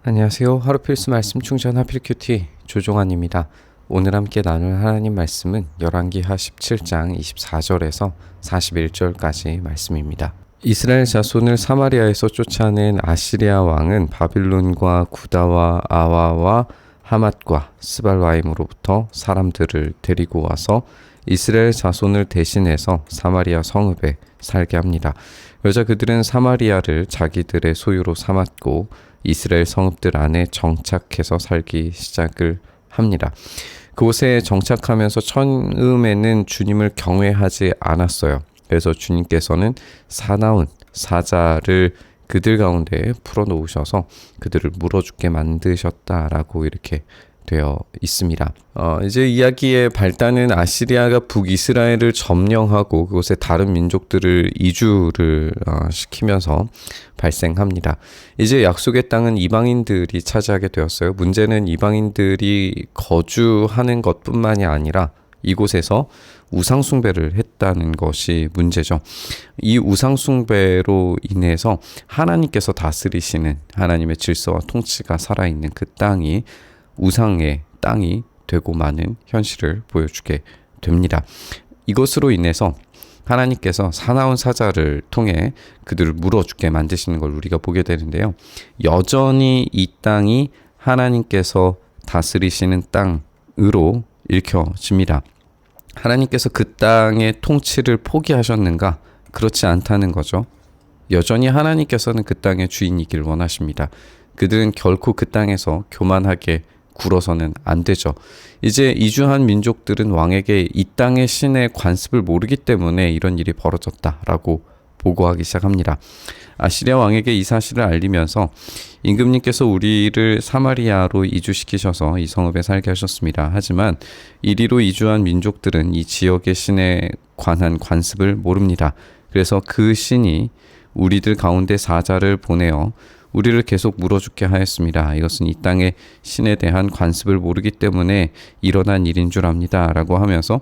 안녕하세요. 하루 필수 말씀 충전 하필큐티 조종환입니다. 오늘 함께 나눌 하나님 말씀은 열왕기하 17장 24절에서 41절까지 말씀입니다. 이스라엘 자손을 사마리아에서 쫓아낸 아시리아 왕은 바빌론과 구다와 아와와 하맛과 스발와임으로부터 사람들을 데리고 와서 이스라엘 자손을 대신해서 사마리아 성읍에 살게 합니다. 여자 그들은 사마리아를 자기들의 소유로 삼았고 이스라엘 성읍들 안에 정착해서 살기 시작을 합니다. 그곳에 정착하면서 처음에는 주님을 경외하지 않았어요. 그래서 주님께서는 사나운 사자를 그들 가운데 풀어놓으셔서 그들을 물어 죽게 만드셨다라고 이렇게 되어 있습니다. 이제 이야기의 발단은 아시리아가 북이스라엘을 점령하고 그곳에 다른 민족들을 이주를 시키면서 발생합니다. 이제 약속의 땅은 이방인들이 차지하게 되었어요. 문제는 이방인들이 거주하는 것뿐만이 아니라 이곳에서 우상숭배를 했다는 것이 문제죠. 이 우상숭배로 인해서 하나님께서 다스리시는 하나님의 질서와 통치가 살아있는 그 땅이 우상의 땅이 되고 마는 현실을 보여주게 됩니다. 이것으로 인해서 하나님께서 사나운 사자를 통해 그들을 물어 죽게 만드시는 걸 우리가 보게 되는데요. 여전히 이 땅이 하나님께서 다스리시는 땅으로 읽혀집니다. 하나님께서 그 땅의 통치를 포기하셨는가? 그렇지 않다는 거죠. 여전히 하나님께서는 그 땅의 주인이길 원하십니다. 그들은 결코 그 땅에서 교만하게 굴어서는 안 되죠. 이제 이주한 민족들은 왕에게 이 땅의 신의 관습을 모르기 때문에 이런 일이 벌어졌다라고 보고하기 시작합니다. 아시리아 왕에게 이 사실을 알리면서 임금님께서 우리를 사마리아로 이주시키셔서 이 성읍에 살게 하셨습니다. 하지만 이리로 이주한 민족들은 이 지역의 신에 관한 관습을 모릅니다. 그래서 그 신이 우리들 가운데 사자를 보내어 우리를 계속 물어 죽게 하였습니다. 이것은 이 땅의 신에 대한 관습을 모르기 때문에 일어난 일인 줄 압니다. 라고 하면서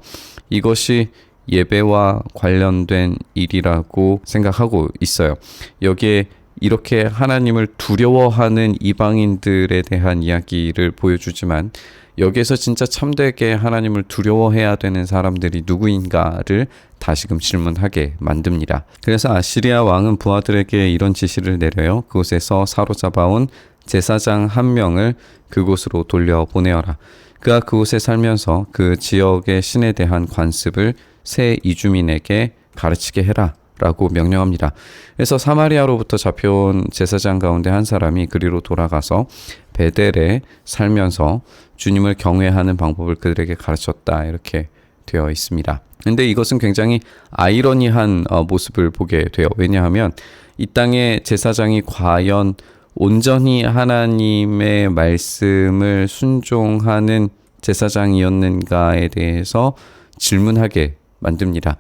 이것이 예배와 관련된 일이라고 생각하고 있어요. 여기에 이렇게 하나님을 두려워하는 이방인들에 대한 이야기를 보여주지만 여기에서 진짜 참되게 하나님을 두려워해야 되는 사람들이 누구인가를 다시금 질문하게 만듭니다. 그래서 아시리아 왕은 부하들에게 이런 지시를 내려요. 그곳에서 사로잡아온 제사장 한 명을 그곳으로 돌려보내어라. 그가 그곳에 살면서 그 지역의 신에 대한 관습을 새 이주민에게 가르치게 해라 라고 명령합니다. 그래서 사마리아로부터 잡혀온 제사장 가운데 한 사람이 그리로 돌아가서 베델에 살면서 주님을 경외하는 방법을 그들에게 가르쳤다 이렇게 되어 있습니다. 근데 이것은 굉장히 아이러니한 모습을 보게 돼요. 왜냐하면 이 땅의 제사장이 과연 온전히 하나님의 말씀을 순종하는 제사장이었는가에 대해서 질문하게 만듭니다.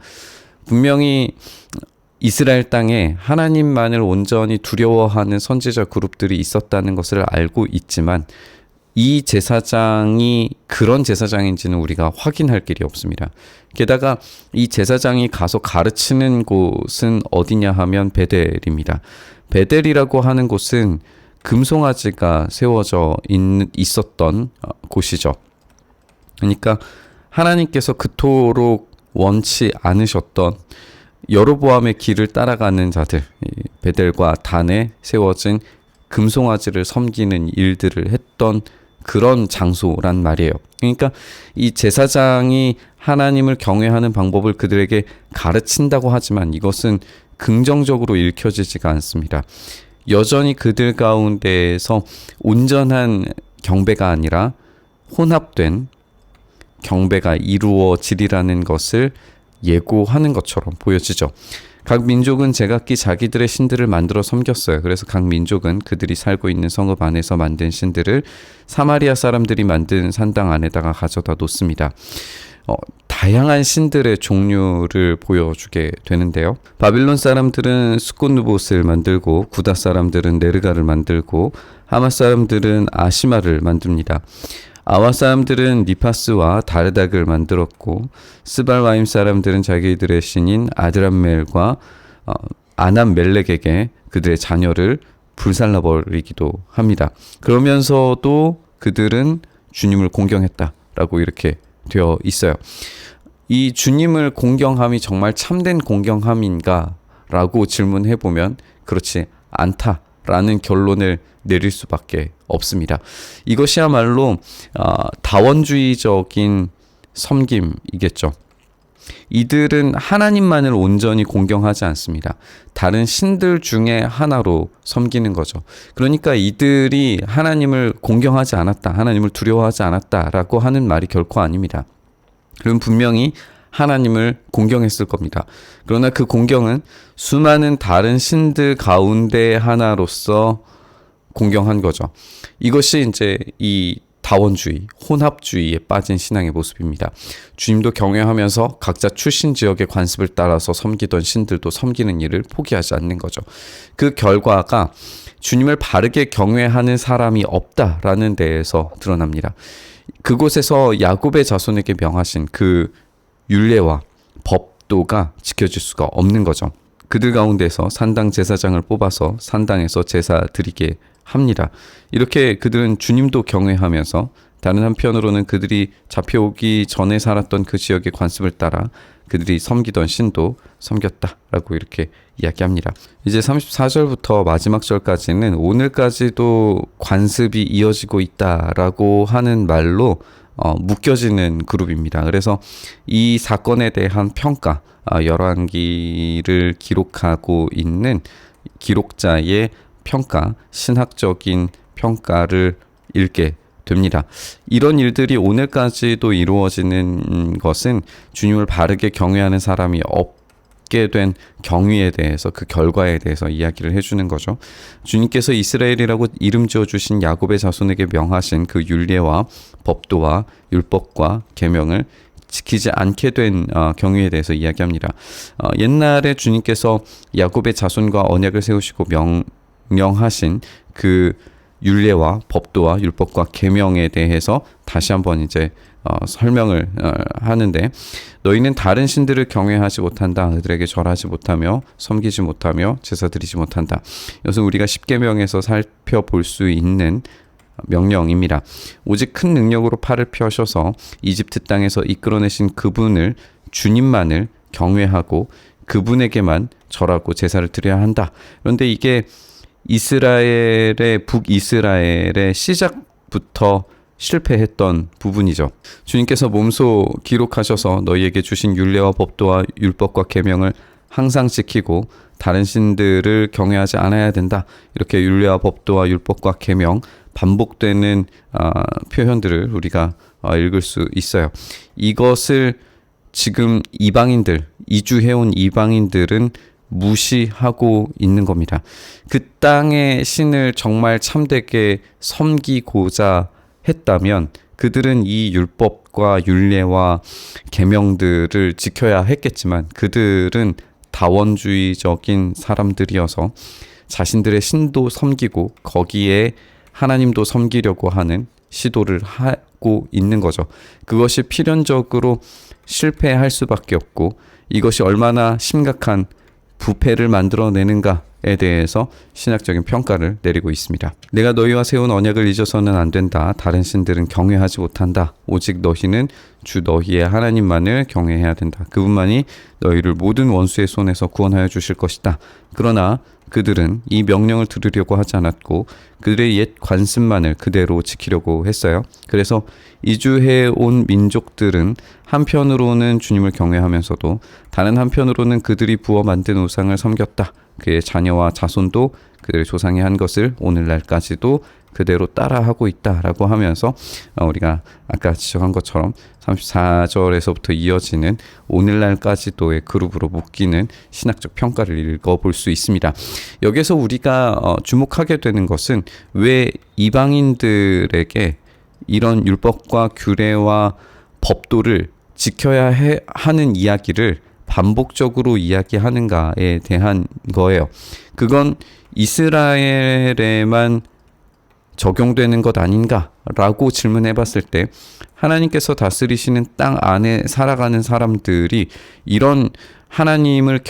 분명히 이스라엘 땅에 하나님만을 온전히 두려워하는 선지자 그룹들이 있었다는 것을 알고 있지만 이 제사장이 그런 제사장인지는 우리가 확인할 길이 없습니다. 게다가 이 제사장이 가서 가르치는 곳은 어디냐 하면 베델입니다. 베델이라고 하는 곳은 금송아지가 세워져 있었던 곳이죠. 그러니까 하나님께서 그토록 원치 않으셨던 여로보암의 길을 따라가는 자들, 베델과 단에 세워진 금송아지를 섬기는 일들을 했던 그런 장소란 말이에요. 그러니까 이 제사장이 하나님을 경외하는 방법을 그들에게 가르친다고 하지만 이것은 긍정적으로 읽혀지지가 않습니다. 여전히 그들 가운데에서 온전한 경배가 아니라 혼합된 경배가 이루어지리라는 것을 예고하는 것처럼 보여지죠. 각 민족은 제각기 자기들의 신들을 만들어 섬겼어요. 그래서 각 민족은 그들이 살고 있는 성읍 안에서 만든 신들을 사마리아 사람들이 만든 산당 안에다가 가져다 놓습니다. 다양한 신들의 종류를 보여주게 되는데요. 바빌론 사람들은 스콘누봇을 만들고 구다 사람들은 네르가를 만들고 하맛 사람들은 아시마를 만듭니다. 아와 사람들은 니파스와 다르닥을 만들었고 스발와임 사람들은 자기들의 신인 아드람멜과 아남멜렉에게 그들의 자녀를 불살라버리기도 합니다. 그러면서도 그들은 주님을 공경했다라고 이렇게 되어 있어요. 이 주님을 공경함이 정말 참된 공경함인가? 라고 질문해보면 그렇지 않다라는 결론을 내릴 수밖에 없습니다. 이것이야말로 다원주의적인 섬김이겠죠. 이들은 하나님만을 온전히 공경하지 않습니다. 다른 신들 중에 하나로 섬기는 거죠. 그러니까 이들이 하나님을 공경하지 않았다, 하나님을 두려워하지 않았다라고 하는 말이 결코 아닙니다. 그럼 분명히 하나님을 공경했을 겁니다. 그러나 그 공경은 수많은 다른 신들 가운데 하나로서 공경한 거죠. 이것이 이제 이 다원주의, 혼합주의에 빠진 신앙의 모습입니다. 주님도 경외하면서 각자 출신 지역의 관습을 따라서 섬기던 신들도 섬기는 일을 포기하지 않는 거죠. 그 결과가 주님을 바르게 경외하는 사람이 없다라는 데에서 드러납니다. 그곳에서 야곱의 자손에게 명하신 그 율례와 법도가 지켜질 수가 없는 거죠. 그들 가운데서 산당 제사장을 뽑아서 산당에서 제사 드리게 합니다. 이렇게 그들은 주님도 경외하면서 다른 한편으로는 그들이 잡혀오기 전에 살았던 그 지역의 관습을 따라 그들이 섬기던 신도 섬겼다라고 이렇게 이야기합니다. 이제 34절부터 마지막 절까지는 오늘까지도 관습이 이어지고 있다라고 하는 말로 묶여지는 그룹입니다. 그래서 이 사건에 대한 평가, 열왕기를 기록하고 있는 기록자의 평가, 신학적인 평가를 읽게 됩니다. 이런 일들이 오늘까지도 이루어지는 것은 주님을 바르게 경외하는 사람이 없게 된 경위에 대해서, 그 결과에 대해서 이야기를 해주는 거죠. 주님께서 이스라엘이라고 이름 지어주신 야곱의 자손에게 명하신 그 율례와 법도와 율법과 계명을 지키지 않게 된 경위에 대해서 이야기합니다. 옛날에 주님께서 야곱의 자손과 언약을 세우시고 명하신 그 율례와 법도와 율법과 계명에 대해서 다시 한번 이제 설명을 하는데, 너희는 다른 신들을 경외하지 못한다. 그들에게 절하지 못하며 섬기지 못하며 제사 드리지 못한다. 이것은 우리가 십계명에서 살펴볼 수 있는 명령입니다. 오직 큰 능력으로 팔을 펴셔서 이집트 땅에서 이끌어내신 그분을, 주님만을 경외하고 그분에게만 절하고 제사를 드려야 한다. 그런데 이게 북이스라엘의 시작부터 실패했던 부분이죠. 주님께서 몸소 기록하셔서 너희에게 주신 율례와 법도와 율법과 계명을 항상 지키고 다른 신들을 경외하지 않아야 된다. 이렇게 율례와 법도와 율법과 계명, 반복되는 표현들을 우리가 읽을 수 있어요. 이것을 지금 이주해온 이방인들은 무시하고 있는 겁니다. 그 땅의 신을 정말 참되게 섬기고자 했다면 그들은 이 율법과 율례와 계명들을 지켜야 했겠지만, 그들은 다원주의적인 사람들이어서 자신들의 신도 섬기고 거기에 하나님도 섬기려고 하는 시도를 하고 있는 거죠. 그것이 필연적으로 실패할 수밖에 없고, 이것이 얼마나 심각한 부패를 만들어내는가에 대해서 신학적인 평가를 내리고 있습니다. 내가 너희와 세운 언약을 잊어서는 안 된다. 다른 신들은 경외하지 못한다. 오직 너희는 주 너희의 하나님만을 경외해야 된다. 그분만이 너희를 모든 원수의 손에서 구원하여 주실 것이다. 그러나 그들은 이 명령을 들으려고 하지 않았고 그들의 옛 관습만을 그대로 지키려고 했어요. 그래서 이주해온 민족들은 한편으로는 주님을 경외하면서도 다른 한편으로는 그들이 부어 만든 우상을 섬겼다. 그의 자녀와 자손도 그들의 조상이 한 것을 오늘날까지도 그대로 따라하고 있다라고 하면서 우리가 아까 지적한 것처럼 34절에서부터 이어지는 오늘날까지도의 그룹으로 묶이는 신학적 평가를 읽어볼 수 있습니다. 여기서 우리가 주목하게 되는 것은 왜 이방인들에게 이런 율법과 규례와 법도를 지켜야 하는 이야기를 반복적으로 이야기하는가에 대한 거예요. 그건 이스라엘에만 적용되는 것 아닌가라고 질문해 봤을 때, 하나님께서 다스리시는 땅 안에 살아가는 사람들이 이런 하나님을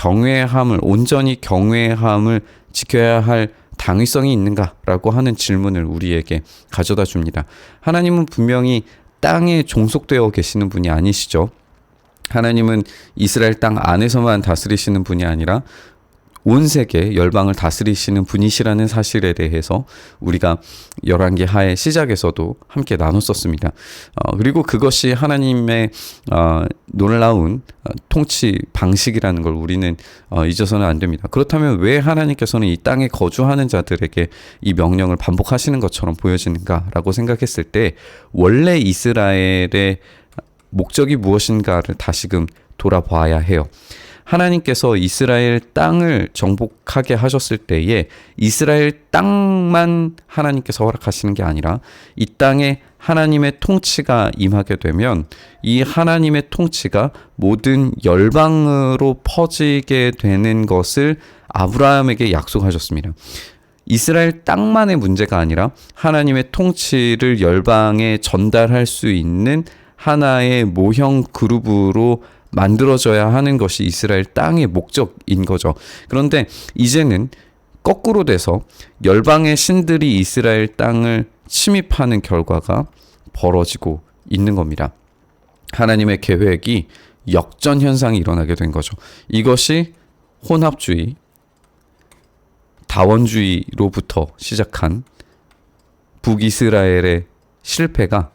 온전히 경외함을 지켜야 할 당위성이 있는가라고 하는 질문을 우리에게 가져다 줍니다. 하나님은 분명히 땅에 종속되어 계시는 분이 아니시죠. 하나님은 이스라엘 땅 안에서만 다스리시는 분이 아니라 온 세계 열방을 다스리시는 분이시라는 사실에 대해서 우리가 열왕기 하의 시작에서도 함께 나눴었습니다. 그리고 그것이 하나님의 놀라운 통치 방식이라는 걸 우리는 잊어서는 안 됩니다. 그렇다면 왜 하나님께서는 이 땅에 거주하는 자들에게 이 명령을 반복하시는 것처럼 보여지는가라고 생각했을 때 원래 이스라엘의 목적이 무엇인가를 다시금 돌아봐야 해요. 하나님께서 이스라엘 땅을 정복하게 하셨을 때에 이스라엘 땅만 하나님께서 허락하시는 게 아니라 이 땅에 하나님의 통치가 임하게 되면 이 하나님의 통치가 모든 열방으로 퍼지게 되는 것을 아브라함에게 약속하셨습니다. 이스라엘 땅만의 문제가 아니라 하나님의 통치를 열방에 전달할 수 있는 하나의 모형 그룹으로 만들어져야 하는 것이 이스라엘 땅의 목적인 거죠. 그런데 이제는 거꾸로 돼서 열방의 신들이 이스라엘 땅을 침입하는 결과가 벌어지고 있는 겁니다. 하나님의 계획이 역전 현상이 일어나게 된 거죠. 이것이 혼합주의, 다원주의로부터 시작한 북이스라엘의 실패가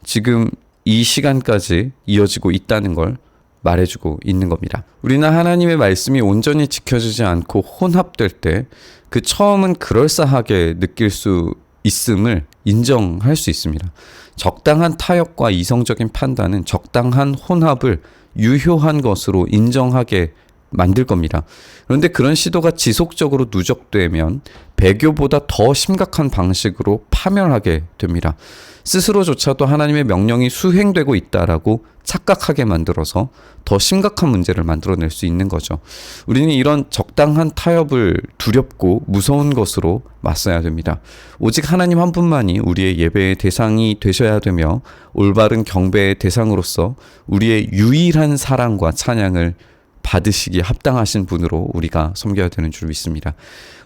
지금 이 시간까지 이어지고 있다는 걸 말해주고 있는 겁니다. 우리는 하나님의 말씀이 온전히 지켜지지 않고 혼합될 때 그 처음은 그럴싸하게 느낄 수 있음을 인정할 수 있습니다. 적당한 타협과 이성적인 판단은 적당한 혼합을 유효한 것으로 인정하게 만들 겁니다. 그런데 그런 시도가 지속적으로 누적되면 배교보다 더 심각한 방식으로 파멸하게 됩니다. 스스로조차도 하나님의 명령이 수행되고 있다라고 착각하게 만들어서 더 심각한 문제를 만들어낼 수 있는 거죠. 우리는 이런 적당한 타협을 두렵고 무서운 것으로 맞서야 됩니다. 오직 하나님 한 분만이 우리의 예배의 대상이 되셔야 되며 올바른 경배의 대상으로서 우리의 유일한 사랑과 찬양을 받으시기에 합당하신 분으로 우리가 섬겨야 되는 줄 믿습니다.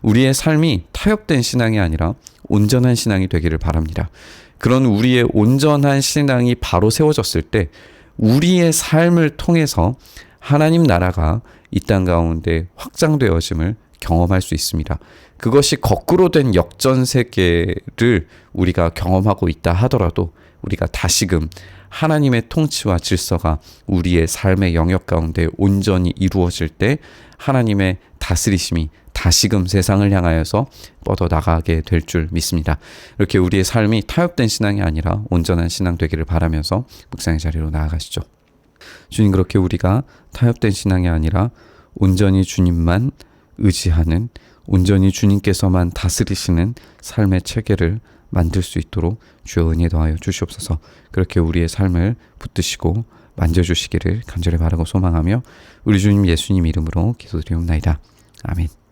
우리의 삶이 타협된 신앙이 아니라 온전한 신앙이 되기를 바랍니다. 그런 우리의 온전한 신앙이 바로 세워졌을 때 우리의 삶을 통해서 하나님 나라가 이 땅 가운데 확장되어짐을 경험할 수 있습니다. 그것이 거꾸로 된 역전 세계를 우리가 경험하고 있다 하더라도 우리가 다시금 하나님의 통치와 질서가 우리의 삶의 영역 가운데 온전히 이루어질 때 하나님의 다스리심이 다시금 세상을 향하여서 뻗어나가게 될 줄 믿습니다. 이렇게 우리의 삶이 타협된 신앙이 아니라 온전한 신앙 되기를 바라면서 묵상의 자리로 나아가시죠. 주님, 그렇게 우리가 타협된 신앙이 아니라 온전히 주님만 의지하는, 온전히 주님께서만 다스리시는 삶의 체계를 만들 수 있도록 주여 은혜 더하여 주시옵소서. 그렇게 우리의 삶을 붙드시고 만져주시기를 간절히 바라고 소망하며 우리 주님 예수님 이름으로 기도드리옵나이다. 아멘.